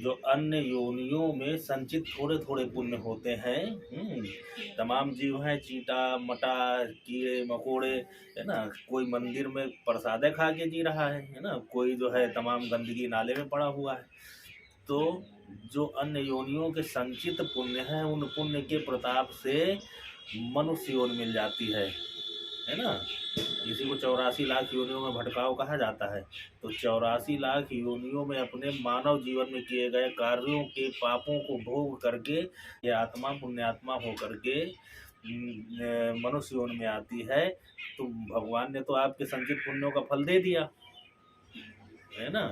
जो अन्य योनियों में संचित थोड़े थोड़े पुण्य होते हैं। तमाम जीव हैं, चींटा मटा कीड़े मकोड़े, है ना, कोई मंदिर में प्रसादे खा के जी रहा है ना, कोई जो है तमाम गंदगी नाले में पड़ा हुआ है। तो जो अन्य योनियों के संचित पुण्य हैं, उन पुण्य के प्रताप से मनुष्य योनि मिल जाती है ना। इसी को 84 लाख योनियों में भटकाव कहा जाता है। तो 84 लाख योनियों में अपने मानव जीवन में किए गए कार्यों के पापों को भोग करके ये आत्मा पुण्यात्मा हो करके मनुष्य योनि में आती है। तो भगवान ने तो आपके संचित पुण्यों का फल दे दिया है ना।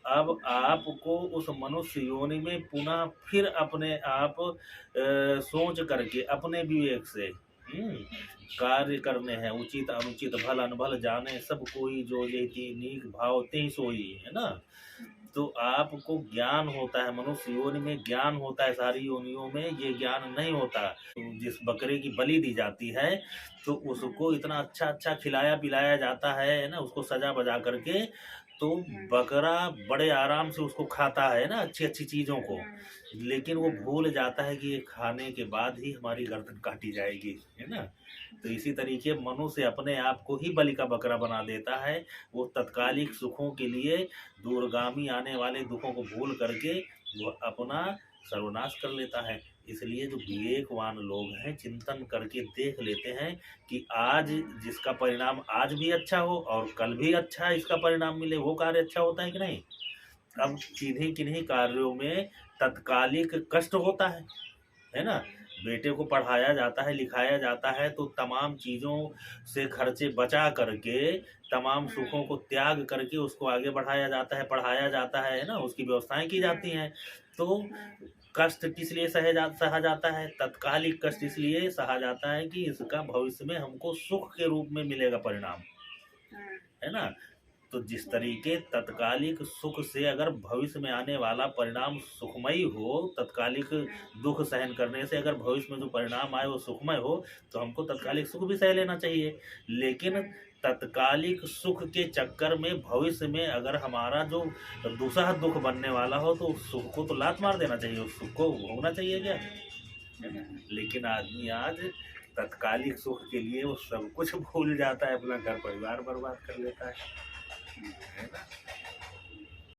अब आपको उस मनुष्य योनि में पुनः फिर अपने आप सोच करके अपने विवेक से कार्य करने हैं। उचित अनुचित भल अनभल जाने सब कोई, जो जेती नीक भाव ते सोई, है ना। तो आपको ज्ञान होता है, मनुष्य योनि में ज्ञान होता है, सारी योनियों में ये ज्ञान नहीं होता। जिस बकरे की बलि दी जाती है तो उसको इतना अच्छा अच्छा खिलाया पिलाया जाता है ना, उसको सजा बजा करके, तो बकरा बड़े आराम से उसको खाता है ना, अच्छी अच्छी चीज़ों को। लेकिन वो भूल जाता है कि ये खाने के बाद ही हमारी गर्दन काटी जाएगी, है ना। तो इसी तरीके मनुष्य अपने आप को ही बलि का बकरा बना देता है। वो तत्कालिक सुखों के लिए दूरगामी आने वाले दुखों को भूल करके वो अपना सर्वनाश कर लेता है। इसलिए जो विवेकवान लोग हैं चिंतन करके देख लेते हैं कि आज जिसका परिणाम आज भी अच्छा हो और कल भी अच्छा इसका परिणाम मिले, वो कार्य अच्छा होता है कि नहीं। अब किन्हीं किन्हीं कार्यों में तत्कालिक कष्ट होता है ना। बेटे को पढ़ाया जाता है लिखाया जाता है तो तमाम चीज़ों से खर्चे बचा करके, तमाम सुखों को त्याग करके उसको आगे बढ़ाया जाता है, पढ़ाया जाता है ना, उसकी व्यवस्थाएं की जाती हैं। तो कष्ट किस लिए सहा जाता है, तत्कालिक कष्ट इसलिए सहा जाता है कि इसका भविष्य में हमको सुख के रूप में मिलेगा परिणाम, है ना। तो जिस तरीके तत्कालिक सुख से अगर भविष्य में आने वाला परिणाम सुखमय हो, तत्कालिक दुख सहन करने से अगर भविष्य में जो परिणाम आए वो सुखमय हो, तो हमको तत्कालिक सुख भी सह लेना चाहिए। लेकिन तत्कालिक सुख के चक्कर में भविष्य में अगर हमारा जो दूसरा दुख बनने वाला हो तो उस सुख को तो लात मार देना चाहिए, उस सुख को भोगना चाहिए क्या, है ना। लेकिन आदमी आज तत्कालिक सुख के लिए वो सब कुछ भूल जाता है, अपना घर परिवार बर्बाद कर लेता है ना।